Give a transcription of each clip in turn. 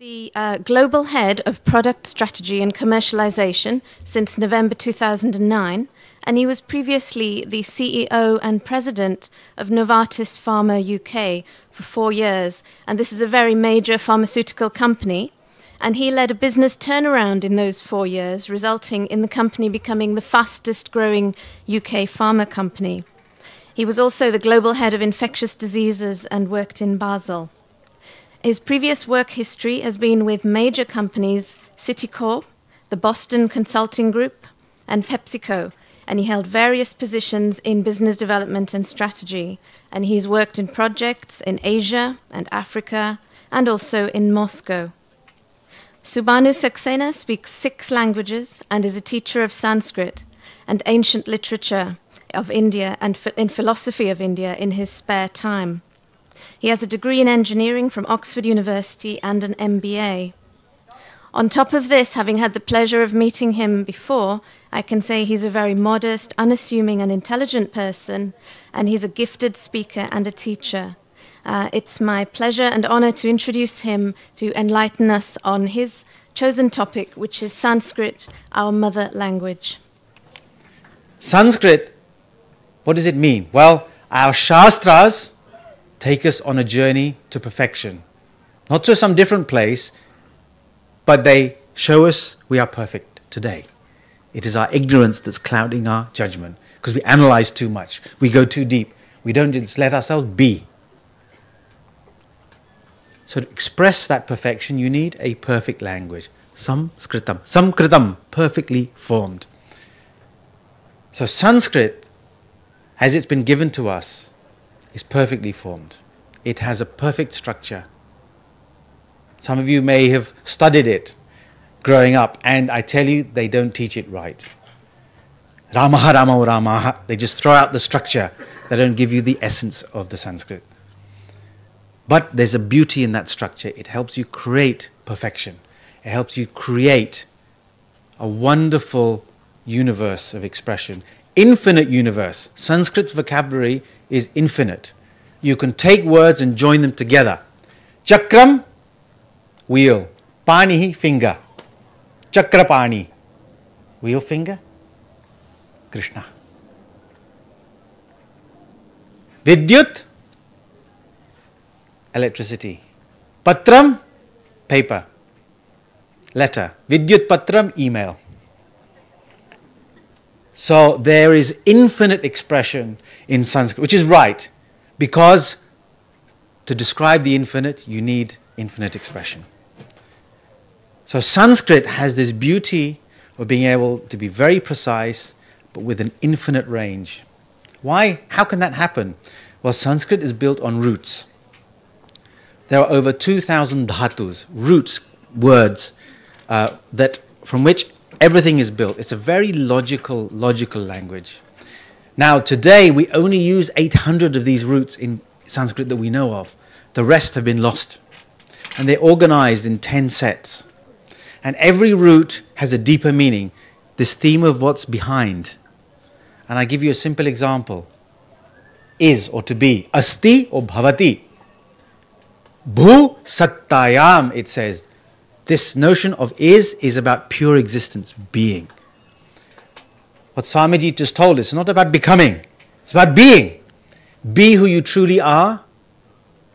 the global head of product strategy and commercialization since November 2009, and he was previously the CEO and president of Novartis Pharma UK for 4 years, and this is a very major pharmaceutical company, and he led a business turnaround in those 4 years, resulting in the company becoming the fastest growing UK pharma company. He was also the global head of infectious diseases and worked in Basel. His previous work history has been with major companies Citicorp, the Boston Consulting Group, and PepsiCo, and he held various positions in business development and strategy, and he's worked in projects in Asia and Africa, and also in Moscow. Subhanu Saxena speaks 6 languages and is a teacher of Sanskrit and ancient literature of India and in philosophy of India in his spare time. He has a degree in engineering from Oxford University and an MBA. On top of this, having had the pleasure of meeting him before, I can say he's a very modest, unassuming and intelligent person, and he's a gifted speaker and a teacher. It's my pleasure and honor to introduce him to enlighten us on his chosen topic, which is Sanskrit, our mother language. Sanskrit, what does it mean? Well, our Shastras take us on a journey to perfection. Not to some different place, but they show us we are perfect today. It is our ignorance that's clouding our judgment, because we analyze too much. We go too deep. We don't just let ourselves be. So to express that perfection, you need a perfect language. Samskritam, perfectly formed. So Sanskrit, as it's been given to us, is perfectly formed. It has a perfect structure. Some of you may have studied it growing up, and I tell you, they don't teach it right. Ramaha Ramao Ramaha. They just throw out the structure. They don't give you the essence of the Sanskrit. But there's a beauty in that structure. It helps you create perfection. It helps you create a wonderful universe of expression. Infinite universe. Sanskrit's vocabulary is infinite. You can take words and join them together. Chakram, wheel. Panihi, finger. Chakrapani, wheel finger. Krishna. Vidyut, electricity. Patram, paper. Letter. Vidyut patram, email. So there is infinite expression in Sanskrit, which is right, because to describe the infinite, you need infinite expression. So Sanskrit has this beauty of being able to be very precise, but with an infinite range. Why? How can that happen? Well, Sanskrit is built on roots. There are over 2,000 dhatus, roots, words, from which everything is built. It's a very logical language. Now, today, we only use 800 of these roots in Sanskrit that we know of. The rest have been lost. And they're organized in 10 sets. And every root has a deeper meaning, this theme of what's behind. And I give you a simple example. Is, or to be. Asti or bhavati. Bhu sattayam, it says. This notion of is about pure existence, being. What Swamiji just told us, it's not about becoming, it's about being. Be who you truly are,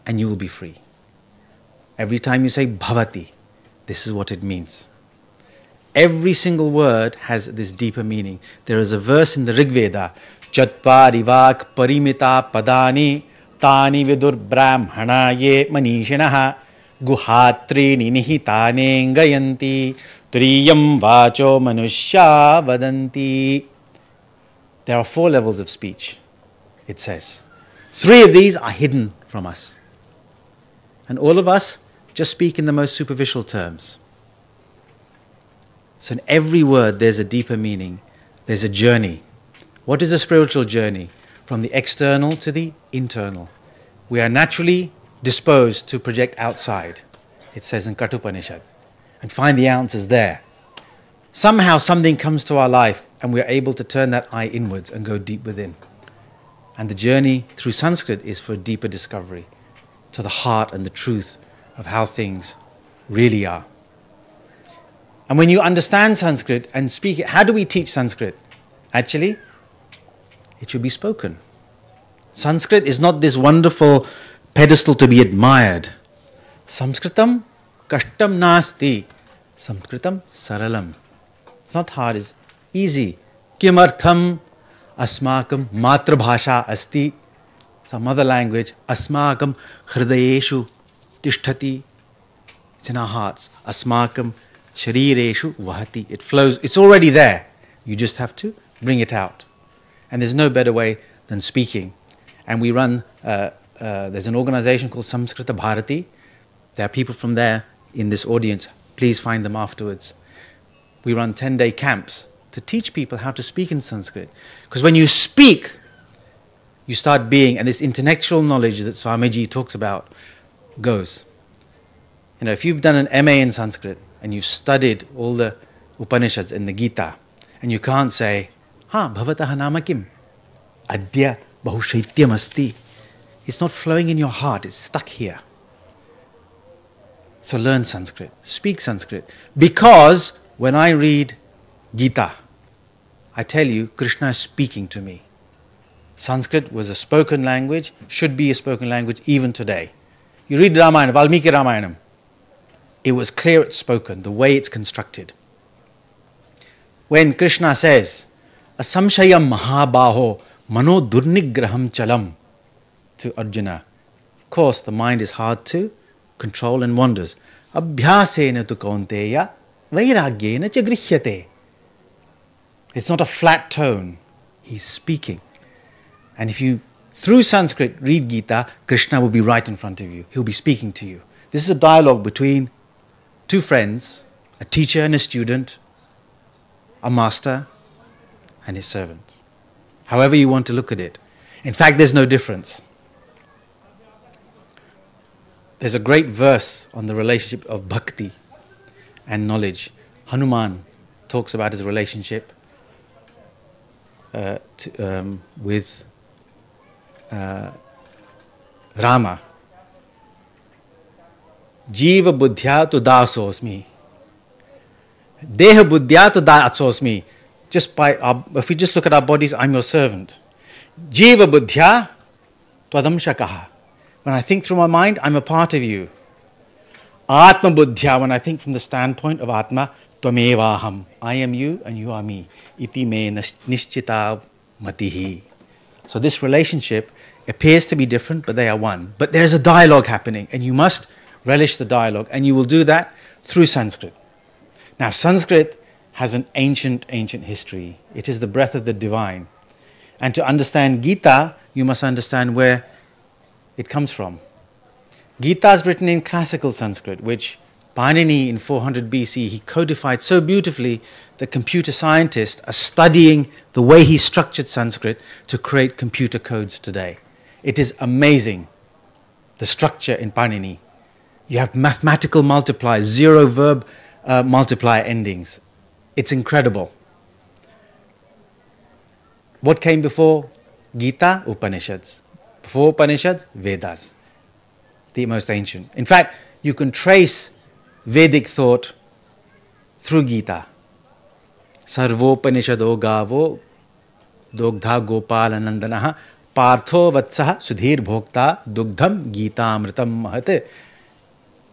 and you will be free. Every time you say bhavati, this is what it means. Every single word has this deeper meaning. There is a verse in the Rig Veda, Chatparivak parimita padani tani vidur brahmana ye manishinaha guhatrini nihitane gayanti triyam vacho manushya vadanti. There are 4 levels of speech, it says. 3 of these are hidden from us. And all of us just speak in the most superficial terms. So in every word there's a deeper meaning. There's a journey. What is a spiritual journey? From the external to the internal. We are naturally disposed to project outside, it says in Kathopanishad, and find the answers there. Somehow something comes to our life and we are able to turn that eye inwards and go deep within. And the journey through Sanskrit is for a deeper discovery to the heart and the truth of how things really are. And when you understand Sanskrit and speak it, how do we teach Sanskrit? Actually, it should be spoken. Sanskrit is not this wonderful pedestal to be admired. Sanskritam kashtam nasti. Sanskritam saralam. It's not hard, it's easy. Kimartham asmakam matrabhasha asti. Some other language. Asmakam hridayeshu tishtati. It's in our hearts. Asmakam sharireshu vahati. It flows. It's already there. You just have to bring it out. And there's no better way than speaking. And we run, there's an organization called Samskrita Bharati. There are people from there in this audience. Please find them afterwards. We run 10-day camps to teach people how to speak in Sanskrit. Because when you speak, you start being, and this intellectual knowledge that Swamiji talks about goes. You know, if you've done an MA in Sanskrit and you've studied all the Upanishads and the Gita, and you can't say, bhavataha nama kim? Adya bahushaityam asti. It's not flowing in your heart, it's stuck here. So learn Sanskrit, speak Sanskrit. Because when I read Gita, I tell you, Krishna is speaking to me. Sanskrit was a spoken language, should be a spoken language even today. You read Ramayana, Valmiki Ramayanam. It was clear it's spoken, the way it's constructed. When Krishna says, Asamshayam mahabaho mano durnigraham chalam to Arjuna, of course the mind is hard to control and wanders. Abhyasena tu kaunteya vairagyena cha grihyate. It's not a flat tone. He's speaking. And if you, through Sanskrit, read Gita, Krishna will be right in front of you. He'll be speaking to you. This is a dialogue between two friends, a teacher and a student, a master and his servant. However you want to look at it. In fact, there's no difference. There's a great verse on the relationship of bhakti and knowledge. Hanuman talks about his relationship with Rama. Jiva buddhya tu dasosmi. Deha buddhya tu dasosmi. If we just look at our bodies, I'm your servant. Jiva buddhya twadam shakaha. When I think through my mind, I'm a part of you. Atma buddhya, when I think from the standpoint of Atma, tvamevaham. I am you and you are me. Iti me nishchita matihi. So this relationship appears to be different, but they are one. But there's a dialogue happening, and you must relish the dialogue, and you will do that through Sanskrit. Now, Sanskrit has an ancient history. It is the breath of the divine. And to understand Gita, you must understand where it comes from. Gita is written in classical Sanskrit, which Panini in 400 BC, he codified so beautifully that computer scientists are studying the way he structured Sanskrit to create computer codes today. It is amazing, the structure in Panini. You have mathematical multipliers, zero verb multiplier endings. It's incredible. What came before Gita? Upanishads. Before Upanishads, Vedas, the most ancient. In fact, you can trace Vedic thought through Gita. Sarvopanishado gavo dogdha gopalanandanaha partho vatsaha sudhir bhokta dugdham gita amritam mahate.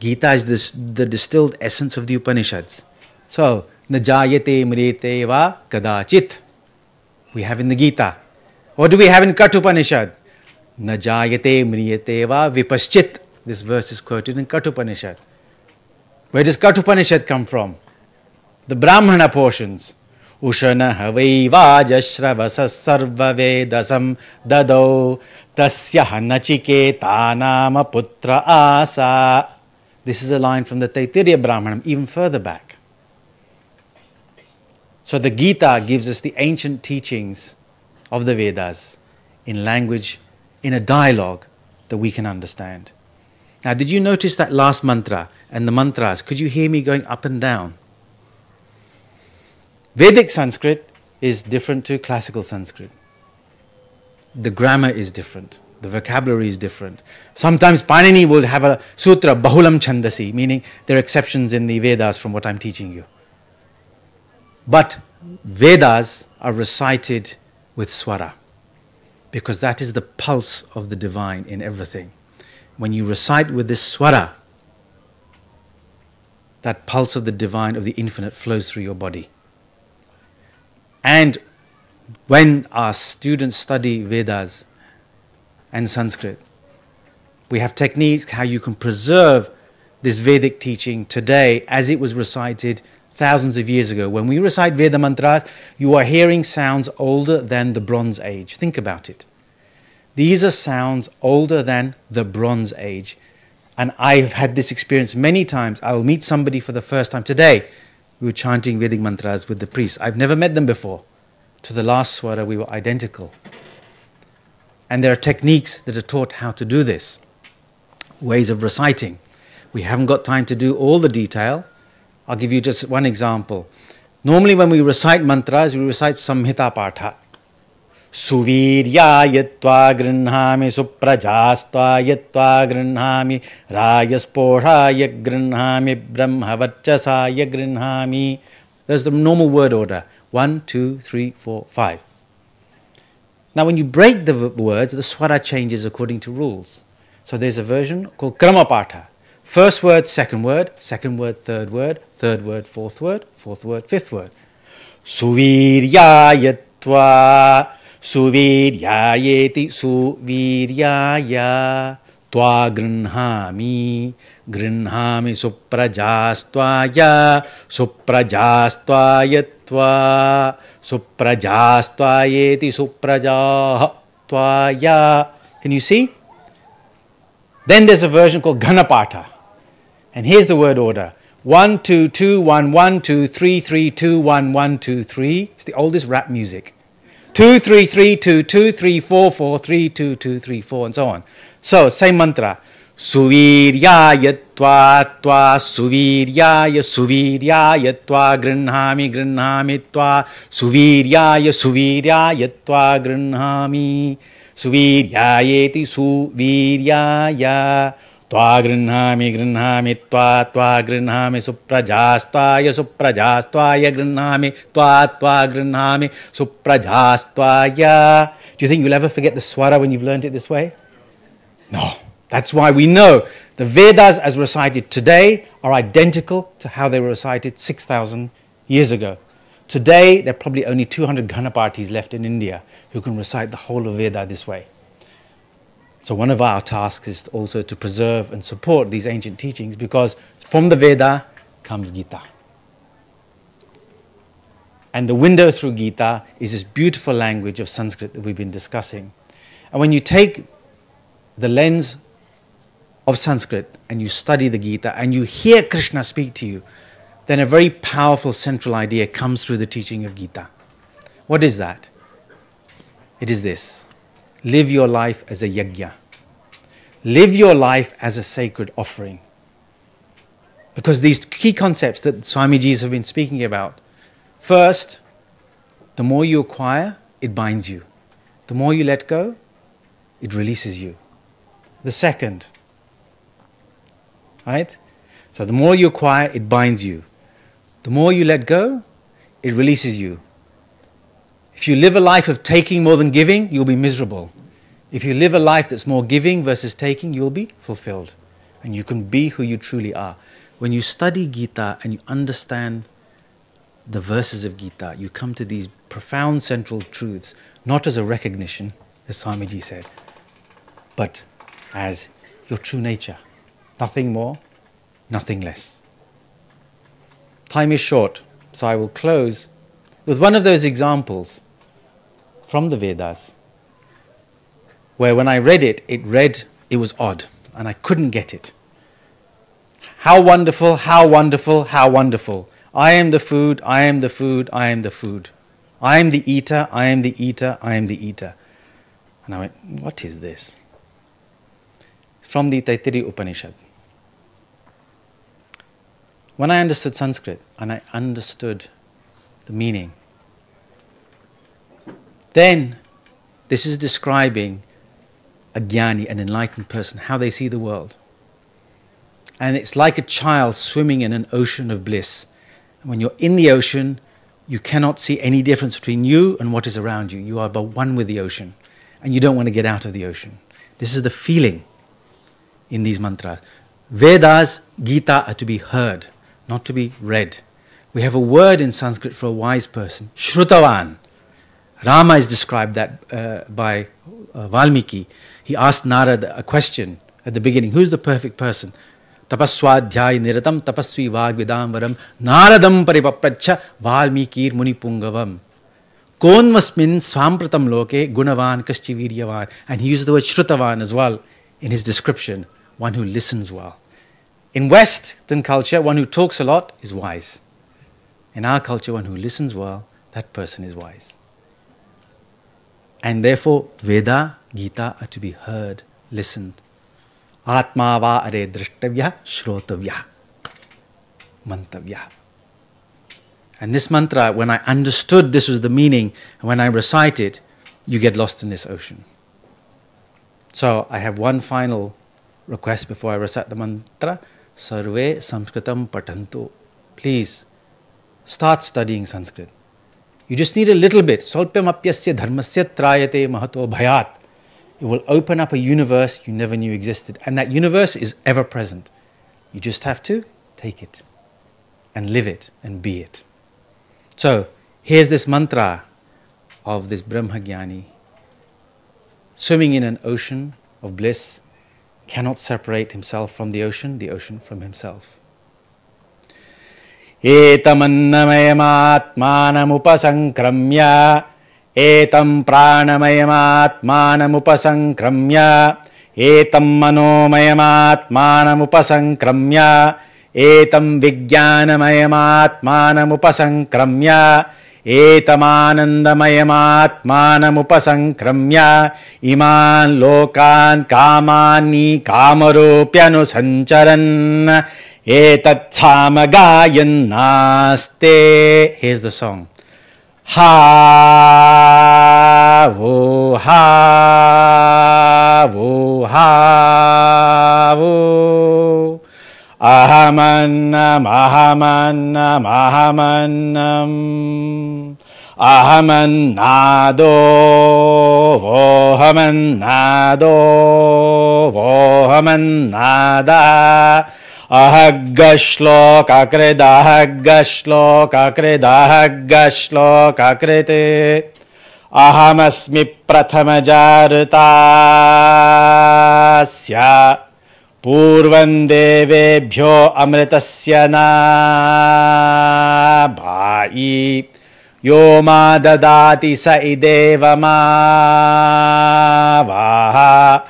Gita is the distilled essence of the Upanishads. So, najayate mriyate va kadachit. We have in the Gita. What do we have in Kathopanishad? Najayate mriyate va vipaschit. This verse is quoted in Kathopanishad. Where does Kathopanishad come from? The Brahmana portions. Ushana havai vajashravasa sarva vedasam dadau tasya nachiketa nama putra asa. This is a line from the Taittiriya Brahmanam, even further back. So the Gita gives us the ancient teachings of the Vedas in language, in a dialogue that we can understand. Now, did you notice that last mantra and the mantras? Could you hear me going up and down? Vedic Sanskrit is different to classical Sanskrit. The grammar is different. The vocabulary is different. Sometimes Panini will have a sutra, Bahulam Chandasi, meaning there are exceptions in the Vedas from what I'm teaching you. But Vedas are recited with swara, because that is the pulse of the divine in everything. When you recite with this swara, that pulse of the divine, of the infinite, flows through your body. And when our students study Vedas and Sanskrit, we have techniques how you can preserve this Vedic teaching today as it was recited thousands of years ago. When we recite Veda mantras, you are hearing sounds older than the Bronze Age. Think about it. These are sounds older than the Bronze Age. And I've had this experience many times. I will meet somebody for the first time. Today, we were chanting Vedic mantras with the priest. I've never met them before. To the last swara, we were identical. And there are techniques that are taught how to do this. Ways of reciting. We haven't got time to do all the detail. I'll give you just one example. Normally when we recite mantras, we recite Samhita Patha. Suviryayatva grinhami suprajastvayatva grinhami rayasporhaya grinhami brahmavachasaya grinhami. There's the normal word order. 1, 2, 3, 4, 5. Now when you break the words, the swara changes according to rules. So there's a version called Kramapatha. First word, second word, third word, fourth word, fifth word. Suviryayatva, suviryayeti, suviryaya, tva grinhami, grinhami suprajastvaya, suprajastvayatva, suprajastvayeti, suprajatvaya. Can you see? Then there's a version called Ganapatha. And here's the word order. 1, 2, 2, 1, 1, 2, 3, 3, 2, 1, 1, 2, 3. It's the oldest rap music. 2, 3, 3, 2, 2, 3, 4, 4, 3, 2, 2, 3, 4, and so on. So, same mantra. Suviryaya tva tva suviryaya suviryaya tva grinhami grinhami tva suviryaya suviryaya tva grinhami suviryayeti suviryaya tva grinhami grinhami tva grinhami suprajastvaya suprajastvaya grinhami tva grinhami suprajastvaya. Do you think you'll ever forget the swara when you've learned it this way? No. That's why we know the Vedas as recited today are identical to how they were recited 6,000 years ago. Today, there are probably only 200 Ganapatis left in India who can recite the whole of Veda this way. So one of our tasks is also to preserve and support these ancient teachings, because from the Veda comes Gita. And the window through Gita is this beautiful language of Sanskrit that we've been discussing. And when you take the lens of Sanskrit and you study the Gita and you hear Krishna speak to you, then a very powerful central idea comes through the teaching of Gita. What is that? It is this: live your life as a yajna. Live your life as a sacred offering. Because these key concepts that Swamijis have been speaking about, first, the more you acquire, it binds you. The more you let go, it releases you. The second, right? So the more you acquire, it binds you. The more you let go, it releases you. If you live a life of taking more than giving, you'll be miserable. If you live a life that's more giving versus taking, you'll be fulfilled. And you can be who you truly are. When you study Gita and you understand the verses of Gita, you come to these profound central truths, not as a recognition, as Swamiji said, but as your true nature. Nothing more, nothing less. Time is short, so I will close with one of those examples from the Vedas, where when I read it, it was odd, and I couldn't get it. How wonderful, how wonderful, how wonderful. I am the food, I am the food, I am the food. I am the eater, I am the eater, I am the eater. And I went, what is this? It's from the Taittiriya Upanishad. When I understood Sanskrit and I understood the meaning, then this is describing a jnani, an enlightened person, how they see the world. And it's like a child swimming in an ocean of bliss. And when you're in the ocean, you cannot see any difference between you and what is around you. You are but one with the ocean, and you don't want to get out of the ocean. This is the feeling in these mantras. Vedas, Gita are to be heard, not to be read. We have a word in Sanskrit for a wise person, Shrutavan. Rama is described that by Valmiki. He asked Narada a question at the beginning, who's the perfect person? Tapaswadhyay niratam tapasvi vagvidam varam Naradam paripapracha Valmikir munipungavam. Konvasmin swampratam loke gunavan kaschi viryavan. And he used the word Shrutavan as well in his description, one who listens well. In Western culture, one who talks a lot is wise. In our culture, one who listens well, that person is wise. And therefore, Veda, Gita are to be heard, listened. Atma va are drishtavya, shrotavya, mantavya. And this mantra, when I understood this was the meaning, and when I recite it, you get lost in this ocean. So I have one final request before I recite the mantra. Sarve Sanskritam patantu. Please, start studying Sanskrit. You just need a little bit. Solpyamapyasya dharmasya trayate mahato bhayat. It will open up a universe you never knew existed. And that universe is ever present. You just have to take it and live it and be it. So, here's this mantra of this Brahmagyani. Swimming in an ocean of bliss, cannot separate himself from the ocean from himself. Etamannamayamaatmanamupasankramya etam pranamayamatmanamupasankramya etam manomayamaatmanamupasankramya etam vijnanamayamaatmanamupasankramya etamanandamayamatmanamupasankramya iman lokan kamani kamaropyanusancharan etat samagayan naste. Here's the song. Ha vo ha vo ha vo ahamannam ahamannam ahamannam ahamannado vohamannado vohamannada ahagashloka kridahagashloka kridahagashloka krite ahamasmi prathamajarutasya purvan devebhyo amritasya na bhai yo ma dadati sa ideva ma vaha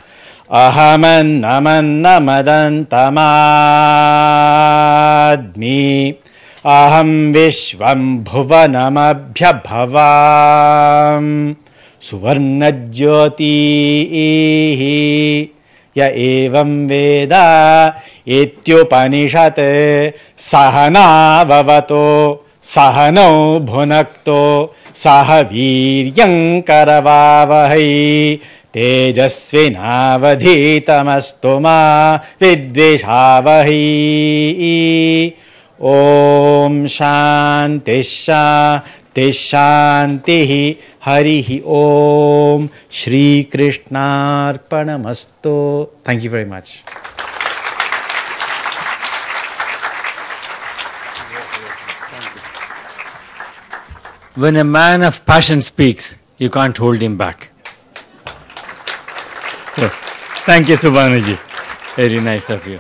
ahamannamadantamadmi aham vishvam bhuvanamabhyabhavam suvarnajyoti ya evam veda ityupanishat sahana vavato sahanau bhunakto sahaviryam karavavahai tejasvinavadhitamastu ma vidvishavahi. Om Shanti Shanti Shanti Harihi Om Shri Krishnarpanamastu. Thank you very much. When a man of passion speaks, you can't hold him back. So, thank you, Subhanuji. Very nice of you.